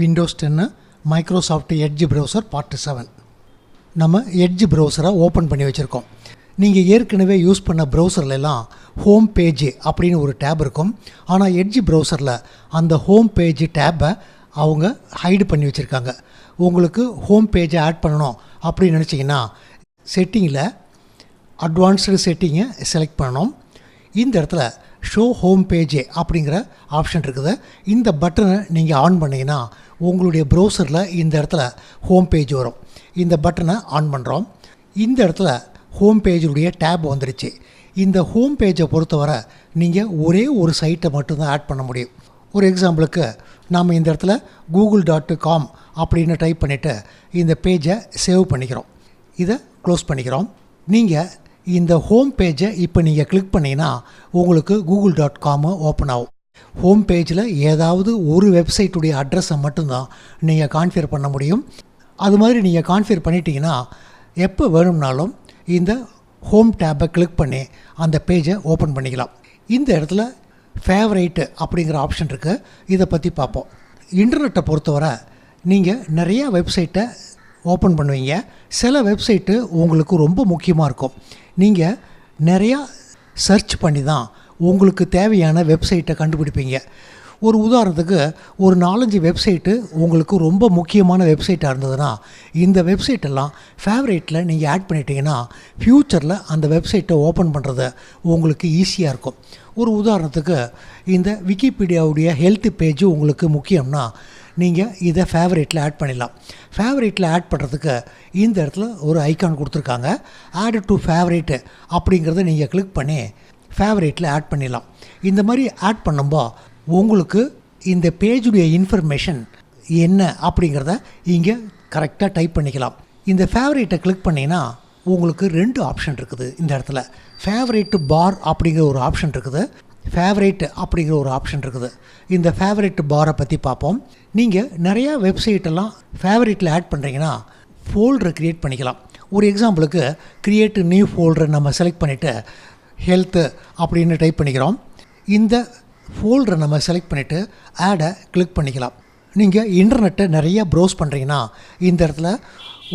Windows 10 Microsoft Edge browser part 7. நம்ம Edge browser open பண்ணி வச்சுருக்கோம். நீங்கள் ஏற்கனவே யூஸ் பண்ண ப்ரௌசர்லாம் ஹோம் பேஜ் அப்படின்னு ஒரு டேப் இருக்கும். ஆனால் Edge browserல அந்த ஹோம் பேஜ் டேப்பை அவங்க ஹைடு பண்ணி வச்சுருக்காங்க. உங்களுக்கு ஹோம் பேஜை ஆட் பண்ணணும் அப்படின்னு நினச்சிங்கன்னா செட்டிங்கில் அட்வான்ஸ்டு செட்டிங்கை செலக்ட் பண்ணணும். இந்த இடத்துல ஷோ ஹோம் பேஜ் அப்படிங்கிற ஆப்ஷன் இருக்குது. இந்த பட்டனை நீங்கள் ஆன் பண்ணிங்கன்னா உங்களுடைய ப்ரௌசரில் இந்த இடத்துல ஹோம் பேஜ் வரும். இந்த பட்டனை ஆன் பண்ணுறோம். இந்த இடத்துல ஹோம் பேஜுடைய டேப் வந்துடுச்சு. இந்த ஹோம் பேஜை பொறுத்தவரை நீங்கள் ஒரே ஒரு சைட்டை மட்டும்தான் ஆட் பண்ண முடியும். ஒரு எக்ஸாம்பிளுக்கு நாம் இந்த இடத்துல google.com அப்படின்னு டைப் பண்ணிவிட்டு இந்த பேஜை சேவ் பண்ணிக்கிறோம். இதை க்ளோஸ் பண்ணிக்கிறோம். நீங்கள் இந்த ஹோம் பேஜை இப்போ நீங்கள் கிளிக் பண்ணிங்கன்னா உங்களுக்கு google.com ஓப்பன் ஆகும். ஹோம் பேஜில் ஏதாவது ஒரு வெப்சைட்டுடைய அட்ரஸை மட்டும்தான் நீங்கள் கான்ஃபிகர் பண்ண முடியும். அது மாதிரி நீங்கள் கான்ஃபிகர் பண்ணிட்டீங்கன்னா எப்போ வேணும்னாலும் இந்த ஹோம் டேப்பை கிளிக் பண்ணி அந்த பேஜை ஓப்பன் பண்ணிக்கலாம். இந்த இடத்துல ஃபேவரைட்டு அப்படிங்கிற ஆப்ஷன் இருக்குது. இதை பற்றி பார்ப்போம். இன்டர்நெட்டை பொறுத்தவரை நீங்கள் நிறையா வெப்சைட்டை ஓப்பன் பண்ணுவீங்க. சில வெப்சைட்டு உங்களுக்கு ரொம்ப முக்கியமாக இருக்கும். நீங்கள் நிறையா சர்ச் பண்ணி தான் உங்களுக்கு தேவையான வெப்சைட்டை கண்டுபிடிப்பீங்க. ஒரு உதாரணத்துக்கு ஒரு 4-5 வெப்சைட்டு உங்களுக்கு ரொம்ப முக்கியமான வெப்சைட்டாக இருந்ததுன்னா இந்த வெப்சைட்டெல்லாம் ஃபேவரேட்டில் நீங்கள் ஆட் பண்ணிட்டீங்கன்னா ஃப்யூச்சரில் அந்த வெப்சைட்டை ஓப்பன் பண்ணுறது உங்களுக்கு ஈஸியாக இருக்கும். ஒரு உதாரணத்துக்கு இந்த விக்கிபீடியாவுடைய ஹெல்த் பேஜ் உங்களுக்கு முக்கியம்னா நீங்கள் இதை ஃபேவரேட்டில் ஆட் பண்ணிடலாம். ஃபேவரேட்டில் ஆட் பண்ணுறதுக்கு இந்த இடத்துல ஒரு ஐக்கான் கொடுத்துருக்காங்க. ஆட் டு ஃபேவரேட்டு அப்படிங்கிறத நீங்கள் கிளிக் பண்ணி ஃபேவரேட்டில் ஆட் பண்ணிடலாம். இந்த மாதிரி ஆட் பண்ணும்போது உங்களுக்கு இந்த பேஜுடைய இன்ஃபர்மேஷன் என்ன அப்படிங்கிறத இங்கே கரெக்டாக டைப் பண்ணிக்கலாம். இந்த ஃபேவரேட்டை கிளிக் பண்ணிங்கன்னா உங்களுக்கு 2 ஆப்ஷன் இருக்குது. இந்த இடத்துல ஃபேவரேட்டு பார் அப்படிங்கிற ஒரு ஆப்ஷன் இருக்குது, ஃபேவரேட் அப்படிங்கிற ஒரு ஆப்ஷன் இருக்குது. இந்த ஃபேவரேட் பாரை பற்றி பார்ப்போம். நீங்கள் நிறையா வெப்சைட்டெல்லாம் ஃபேவரேட்டில் ஆட் பண்ணுறீங்கன்னா ஃபோல்டரை க்ரியேட் பண்ணிக்கலாம். ஒரு எக்ஸாம்பிளுக்கு க்ரியேட் நியூ ஃபோல்டரை நம்ம செலக்ட் பண்ணிவிட்டு ஹெல்த்து அப்படின்னு டைப் பண்ணிக்கிறோம். இந்த ஃபோல்டரை நம்ம செலக்ட் பண்ணிவிட்டு ஆடை கிளிக் பண்ணிக்கலாம். நீங்கள் இன்டர்நெட்டை நிறையா ப்ரௌஸ் பண்ணுறீங்கன்னா இந்த இடத்துல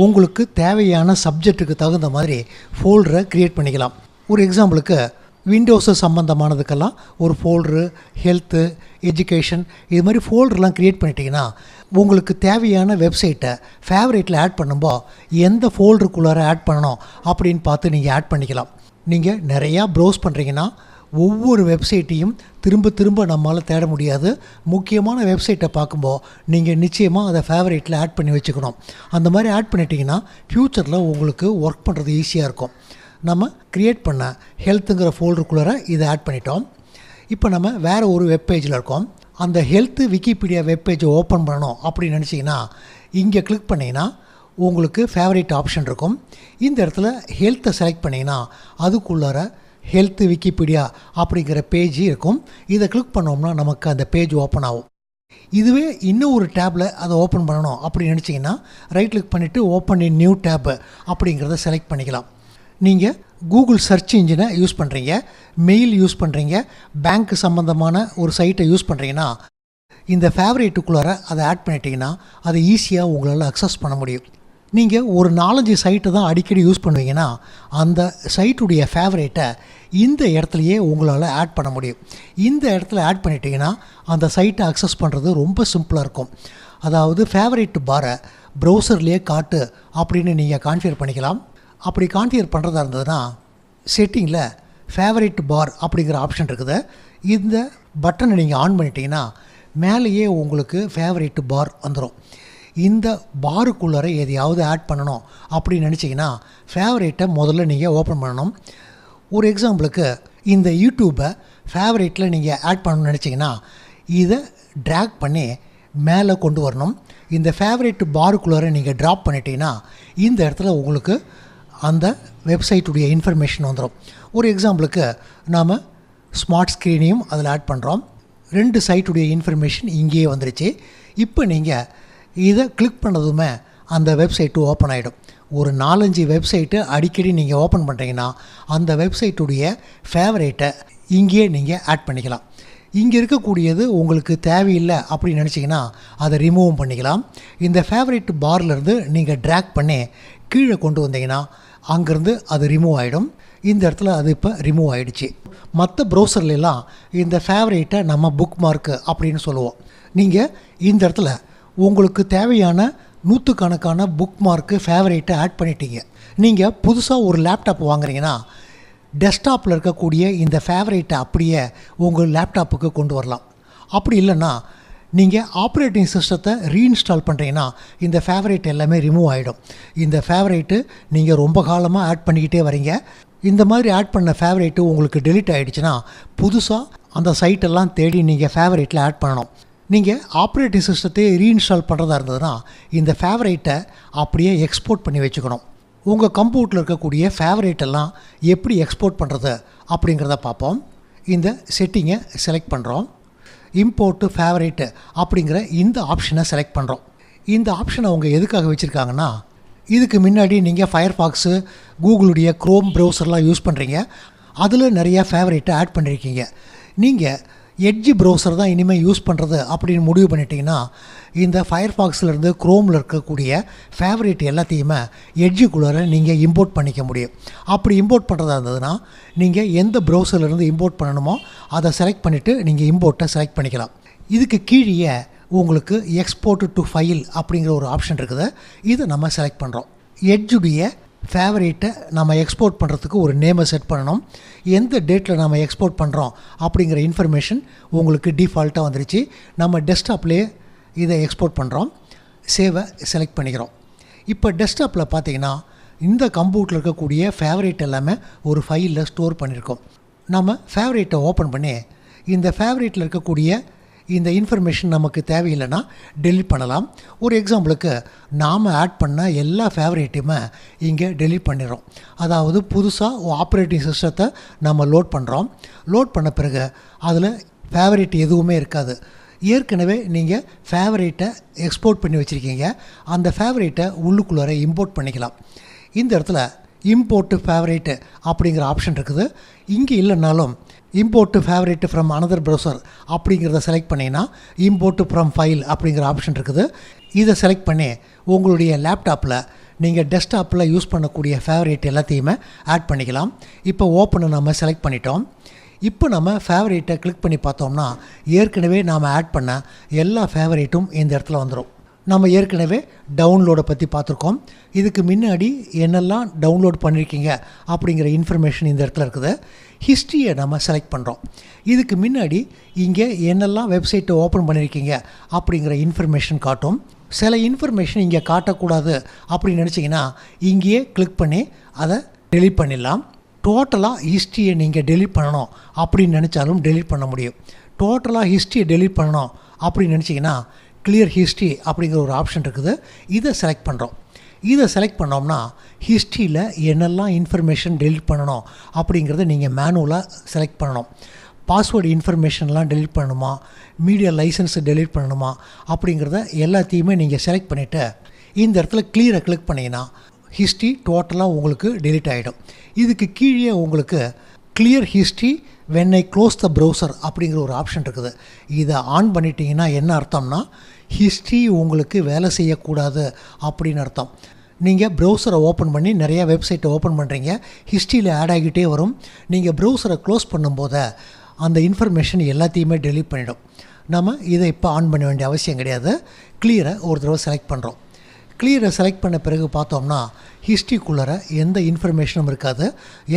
உங்களுக்கு தேவையான சப்ஜெக்ட்டுக்கு தகுந்த மாதிரி ஃபோல்டரை க்ரியேட் பண்ணிக்கலாம். ஒரு எக்ஸாம்பிளுக்கு விண்டோஸு சம்மந்தமானதுக்கெல்லாம் ஒரு ஃபோல்டரு, ஹெல்த்து, எஜுகேஷன் இது மாதிரி ஃபோல்டர்லாம் க்ரியேட் பண்ணிட்டீங்கன்னா உங்களுக்கு தேவையான வெப்சைட்டை ஃபேவரேட்டில் ஆட் பண்ணும்போது எந்த ஃபோல்டருக்குள்ளார ஆட் பண்ணணும் அப்படின்னு பார்த்து நீங்கள் ஆட் பண்ணிக்கலாம். நீங்கள் நிறையா ப்ரௌஸ் பண்ணுறீங்கன்னா ஒவ்வொரு வெப்சைட்டையும் திரும்ப நம்மளால் தேட முடியாது. முக்கியமான வெப்சைட்டை பார்க்கும்போது நீங்கள் நிச்சயமாக அதை ஃபேவரேட்டில் ஆட் பண்ணி வச்சுக்கணும். அந்த மாதிரி ஆட் பண்ணிட்டீங்கன்னா ஃப்யூச்சரில் உங்களுக்கு ஒர்க் பண்ணுறது ஈஸியாக இருக்கும். நம்ம க்ரியேட் பண்ண ஹெல்த்துங்கிற ஃபோல்டருக்குள்ளார இதை ஆட் பண்ணிட்டோம். இப்போ நம்ம வேறு ஒரு வெப்பேஜில் இருக்கோம். அந்த ஹெல்த்து விக்கிபீடியா வெப்பேஜை ஓப்பன் பண்ணணும் அப்படின்னு நினச்சிங்கன்னா இங்கே கிளிக் பண்ணிங்கன்னா உங்களுக்கு ஃபேவரேட் ஆப்ஷன் இருக்கும். இந்த இடத்துல ஹெல்த்தை செலக்ட் பண்ணிங்கன்னா அதுக்குள்ளார ஹெல்த்து விக்கிபீடியா அப்படிங்கிற பேஜ் இருக்கும். இதை கிளிக் பண்ணோம்னா நமக்கு அந்த பேஜ் ஓப்பன் ஆகும். இதுவே இன்னும் ஒரு டேப்பில் அதை ஓப்பன் பண்ணணும் அப்படின்னு நினச்சிங்கன்னா ரைட் கிளிக் பண்ணிவிட்டு ஓப்பன் இன் நியூ டேப் அப்படிங்கிறத செலக்ட் பண்ணிக்கலாம். நீங்கள் கூகுள் சர்ச் இன்ஜினை யூஸ் பண்ணுறீங்க, மெயில் யூஸ் பண்ணுறீங்க, பேங்க் சம்மந்தமான ஒரு சைட்டை யூஸ் பண்ணுறீங்கன்னா இந்த ஃபேவரேட்டுக்குள்ளார அதை ஆட் பண்ணிட்டீங்கன்னா அதை ஈஸியாக உங்களால் அக்சஸ் பண்ண முடியும். நீங்கள் ஒரு 4-5 சைட்டை தான் அடிக்கடி யூஸ் பண்ணுவீங்கன்னா அந்த சைட்டுடைய ஃபேவரேட்டை இந்த இடத்துலையே உங்களால் ஆட் பண்ண முடியும். இந்த இடத்துல ஆட் பண்ணிட்டீங்கன்னா அந்த சைட்டை அக்சஸ் பண்ணுறது ரொம்ப சிம்பிளாக இருக்கும். அதாவது ஃபேவரேட் பாரை ப்ரௌசர்லேயே காட்டு அப்படின்னு நீங்கள் கான்ஃபிகர் பண்ணிக்கலாம். அப்படி கான்ஃபிகர் பண்ணுறதா இருந்ததுன்னா செட்டிங்கில் ஃபேவரேட் பார் அப்படிங்கிற ஆப்ஷன் இருக்குது. இந்த பட்டனை நீங்கள் ஆன் பண்ணிட்டீங்கன்னா மேலேயே உங்களுக்கு ஃபேவரேட் பார் வந்துடும். இந்த பாருக்குள்ளார எதையாவது ஆட் பண்ணணும் அப்படின்னு நினச்சிங்கன்னா ஃபேவரேட்டை முதல்ல நீங்கள் ஓப்பன் பண்ணணும். ஒரு எக்ஸாம்பிளுக்கு இந்த யூடியூப்பை ஃபேவரேட்டில் நீங்கள் ஆட் பண்ணணும்னு நினச்சிங்கன்னா இதை ட்ராக் பண்ணி மேலே கொண்டு வரணும். இந்த ஃபேவரேட் பாருக்குள்ளார நீங்கள் ட்ராப் பண்ணிட்டீங்கன்னா இந்த இடத்துல உங்களுக்கு அந்த வெப்சைட்டுடைய இன்ஃபர்மேஷன் வந்துடும். ஒரு எக்ஸாம்பிளுக்கு நாம் ஸ்மார்ட் ஸ்க்ரீனையும் அதில் ஆட் பண்ணுறோம். 2 சைட்டுடைய இன்ஃபர்மேஷன் இங்கேயே வந்துருச்சு. இப்போ நீங்கள் இதை கிளிக் பண்ணதுமே அந்த வெப்சைட்டு ஓப்பன் ஆகிடும். ஒரு 4-5 வெப்சைட்டு அடிக்கடி நீங்கள் ஓப்பன் பண்ணுறீங்கன்னா அந்த வெப்சைட்டுடைய ஃபேவரேட்டை இங்கேயே நீங்கள் ஆட் பண்ணிக்கலாம். இங்கே இருக்கக்கூடியது உங்களுக்கு தேவையில்லை அப்படின்னு நினச்சிங்கன்னா அதை ரிமூவும் பண்ணிக்கலாம். இந்த ஃபேவரட் பார்லேருந்து நீங்கள் ட்ராக் பண்ணி கீழே கொண்டு வந்தீங்கன்னா அங்கேருந்து அது ரிமூவ் ஆகிடும். இந்த இடத்துல அது இப்போ ரிமூவ் ஆகிடுச்சு. மற்ற ப்ரௌசர்லாம் இந்த ஃபேவரேட்டை நம்ம புக் மார்க்கு அப்படின்னு சொல்லுவோம். நீங்கள் இந்த இடத்துல உங்களுக்கு தேவையான நூற்றுக்கணக்கான புக் மார்க்கு ஃபேவரேட்டை ஆட் பண்ணிட்டீங்க. நீங்கள் புதுசாக ஒரு லேப்டாப் வாங்குறீங்கன்னா டெஸ்க்டாப்பில் இருக்கக்கூடிய இந்த ஃபேவரேட்டை அப்படியே உங்கள் லேப்டாப்புக்கு கொண்டு வரலாம். அப்படி இல்லைன்னா நீங்கள் ஆப்ரேட்டிங் சிஸ்டத்தை ரீஇன்ஸ்டால் பண்ணுறீங்கன்னா இந்த ஃபேவரேட் எல்லாமே ரிமூவ் ஆகிடும். இந்த ஃபேவரேட்டு நீங்கள் ரொம்ப காலமாக ஆட் பண்ணிக்கிட்டே வரீங்க. இந்த மாதிரி ஆட் பண்ண ஃபேவரேட்டு உங்களுக்கு டெலீட் ஆகிடுச்சுன்னா புதுசாக அந்த சைட்டெல்லாம் தேடி நீங்கள் ஃபேவரேட்டில் ஆட் பண்ணணும். நீங்கள் ஆப்ரேட்டிங் சிஸ்டத்தை ரீஇன்ஸ்டால் பண்ணுறதா இருந்ததுன்னா இந்த ஃபேவரேட்டை அப்படியே எக்ஸ்போர்ட் பண்ணி வச்சுக்கணும். உங்கள் கம்ப்யூட்டரில் இருக்கக்கூடிய ஃபேவரேட்டெல்லாம் எப்படி எக்ஸ்போர்ட் பண்ணுறது அப்படிங்கிறத பார்ப்போம். இந்த செட்டிங்கை செலக்ட் பண்ணுறோம். இம்போர்ட்டு ஃபேவரேட்டு அப்படிங்கிற இந்த ஆப்ஷனை செலக்ட் பண்ணுறோம். இந்த ஆப்ஷனை அவங்க எதுக்காக வச்சுருக்காங்கன்னா, இதுக்கு முன்னாடி நீங்கள் ஃபயர்ஃபாக்ஸு, கூகுளுடைய க்ரோம் ப்ரௌசர்லாம் யூஸ் பண்ணுறீங்க. அதில் நிறையா ஃபேவரேட்டை ஆட் பண்ணியிருக்கீங்க. நீங்கள் எட்ஜ் ப்ரௌசர் தான் இனிமேல் யூஸ் பண்ணுறது அப்படின்னு முடிவு பண்ணிட்டீங்கன்னா இந்த ஃபயர்ஃபாக்ஸ்லேருந்து க்ரோமில் இருக்கக்கூடிய ஃபேவரேட் எல்லாத்தையுமே எட்ஜுக்குள்ளார நீங்கள் இம்போர்ட் பண்ணிக்க முடியும். அப்படி இம்போர்ட் பண்ணுறதா இருந்ததுன்னா நீங்கள் எந்த ப்ரௌசர்லேருந்து இம்போர்ட் பண்ணணுமோ அதை செலக்ட் பண்ணிவிட்டு நீங்கள் இம்போர்ட்டை செலக்ட் பண்ணிக்கலாம். இதுக்கு கீழே உங்களுக்கு எக்ஸ்போர்ட் டு ஃபைல் அப்படிங்கிற ஒரு ஆப்ஷன் இருக்குது. இதை நம்ம செலக்ட் பண்ணுறோம். எட்ஜுடைய ஃபேவரேட்டை நம்ம எக்ஸ்போர்ட் பண்ணுறதுக்கு ஒரு நேமை செட் பண்ணணும். எந்த டேட்டில் நம்ம எக்ஸ்போர்ட் பண்ணுறோம் அப்படிங்கிற இன்ஃபர்மேஷன் உங்களுக்கு டிஃபால்ட்டாக வந்துருச்சு. நம்ம டெஸ்க்டாப்லேயே இதை எக்ஸ்போர்ட் பண்ணுறோம். சேவை செலக்ட் பண்ணிக்கிறோம். இப்போ டெஸ்க்டாப்பில் பார்த்தீங்கன்னா இந்த கம்ப்யூட்டரில் இருக்கக்கூடிய ஃபேவரேட் எல்லாமே ஒரு ஃபைலில் ஸ்டோர் பண்ணியிருக்கோம். நம்ம ஃபேவரேட்டை ஓப்பன் பண்ணி இந்த ஃபேவரேட்டில் இருக்கக்கூடிய இந்த இன்ஃபர்மேஷன் நமக்கு தேவையில்லைன்னா டெலீட் பண்ணலாம். ஒரு எக்ஸாம்பிளுக்கு நாம் ஆட் பண்ண எல்லா ஃபேவரேட்டையுமே இங்கே டெலீட் பண்ணிடுறோம். அதாவது புதுசாக ஆப்ரேட்டிங் சிஸ்டத்தை நம்ம லோட் பண்ணுறோம். லோட் பண்ண பிறகு அதில் ஃபேவரேட் எதுவுமே இருக்காது. ஏற்கனவே நீங்கள் ஃபேவரேட்டை எக்ஸ்போர்ட் பண்ணி வச்சுருக்கீங்க. அந்த ஃபேவரேட்டை உள்ளுக்குள்ளார இம்போர்ட் பண்ணிக்கலாம். இந்த இடத்துல இம்போர்ட்டு ஃபேவரேட்டு அப்படிங்கிற ஆப்ஷன் இருக்குது. இங்கே இல்லைனாலும் import favourite from another browser அப்படிங்கிறத செலக்ட் பண்ணிங்கன்னா இம்போர்ட்டு ஃப்ரம் ஃபைல் அப்படிங்கிற ஆப்ஷன் இருக்குது. இதை செலக்ட் பண்ணி உங்களுடைய லேப்டாப்பில் நீங்கள் டெஸ்க்டாப்பில் யூஸ் பண்ணக்கூடிய ஃபேவரேட் எல்லாத்தையுமே ஆட் பண்ணிக்கலாம். இப்போ ஓப்பனை நம்ம செலக்ட் பண்ணிட்டோம். இப்போ நம்ம ஃபேவரேட்டை கிளிக் பண்ணி பார்த்தோம்னா ஏற்கனவே நாம் ஆட் பண்ண எல்லா ஃபேவரேட்டும் இந்த இடத்துல வந்துடும். நம்ம ஏற்கனவே டவுன்லோடை பற்றி பார்த்துருக்கோம். இதுக்கு முன்னாடி என்னெல்லாம் டவுன்லோட் பண்ணியிருக்கீங்க அப்படிங்கிற இன்ஃபர்மேஷன் இந்த இடத்துல இருக்குது. ஹிஸ்ட்ரியை நம்ம செலக்ட் பண்ணுறோம். இதுக்கு முன்னாடி இங்கே என்னெல்லாம் வெப்சைட்டை ஓப்பன் பண்ணியிருக்கீங்க அப்படிங்கிற இன்ஃபர்மேஷன் காட்டும். சில இன்ஃபர்மேஷன் இங்கே காட்டக்கூடாது அப்படின்னு நினச்சிங்கன்னா இங்கேயே கிளிக் பண்ணி அதை டெலீட் பண்ணிடலாம். டோட்டலாக ஹிஸ்ட்ரியை நீங்கள் டெலீட் பண்ணணும் அப்படின்னு நினச்சாலும் டெலீட் பண்ண முடியும். டோட்டலாக ஹிஸ்ட்ரியை டெலீட் பண்ணணும் அப்படின்னு நினச்சிங்கன்னா கிளியர் ஹிஸ்ட்ரி அப்படிங்கிற ஒரு ஆப்ஷன் இருக்குது. இதை செலக்ட் பண்ணுறோம். இதை செலக்ட் பண்ணோம்னா ஹிஸ்ட்ரியில் என்னெல்லாம் இன்ஃபர்மேஷன் டெலீட் பண்ணணும் அப்படிங்கிறத நீங்கள் மேனுவலாக செலக்ட் பண்ணணும். பாஸ்வேர்டு இன்ஃபர்மேஷன்லாம் டெலீட் பண்ணணுமா, மீடியா லைசன்ஸை டெலீட் பண்ணணுமா அப்படிங்கிறத எல்லாத்தையுமே நீங்கள் செலக்ட் பண்ணிவிட்டு இந்த இடத்துல கிளியரை கிளிக் பண்ணிங்கன்னா ஹிஸ்ட்ரி டோட்டலாக உங்களுக்கு டெலீட் ஆகிடும். இதுக்கு கீழே உங்களுக்கு clear history when I close the browser அப்படிங்கிற ஒரு ஆப்ஷன் இருக்குது. இதை ஆன் பண்ணிட்டீங்கன்னா என்ன அர்த்தம்னா ஹிஸ்ட்ரி உங்களுக்கு வேலை செய்யக்கூடாது அப்படின்னு அர்த்தம். நீங்கள் ப்ரௌசரை ஓப்பன் பண்ணி நிறையா வெப்சைட்டை ஓப்பன் பண்ணுறீங்க, ஹிஸ்ட்ரியில் ஆட் ஆகிட்டே வரும். நீங்கள் ப்ரௌசரை க்ளோஸ் பண்ணும்போது அந்த இன்ஃபர்மேஷன் எல்லாத்தையுமே டெலீட் பண்ணிடும். நம்ம இதை இப்போ ஆன் பண்ண வேண்டிய அவசியம் கிடையாது. கிளியரை ஒரு தடவை செலக்ட் பண்ணுறோம். கிளியரை செலக்ட் பண்ண பிறகு பார்த்தோம்னா ஹிஸ்ட்ரிக்குள்ளார எந்த இன்ஃபர்மேஷனும் இருக்காது,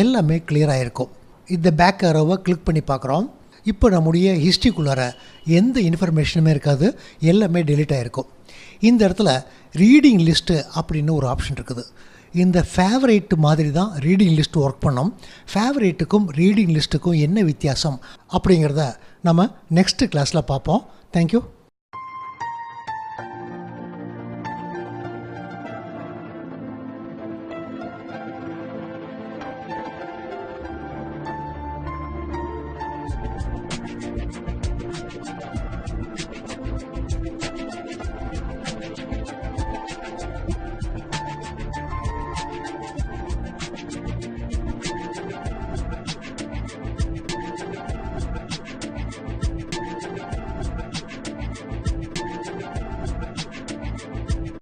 எல்லாமே கிளியராக இருக்கும். இந்த பேக் ஆரோவை கிளிக் பண்ணி பார்க்குறோம். இப்போ நம்முடைய ஹிஸ்ட்ரிக்குள்ளார எந்த இன்ஃபர்மேஷனுமே இருக்காது, எல்லாமே டெலீட் ஆகிருக்கும். இந்த இடத்துல ரீடிங் லிஸ்ட்டு அப்படின்னு ஒரு ஆப்ஷன் இருக்குது. இந்த ஃபேவரேட் மாதிரி தான் ரீடிங் லிஸ்ட் ஒர்க் பண்ணோம். ஃபேவரேட்டுக்கும் ரீடிங் லிஸ்ட்டுக்கும் என்ன வித்தியாசம் அப்படிங்கிறத நம்ம நெக்ஸ்ட்டு கிளாஸில் பார்ப்போம். தேங்க்யூ.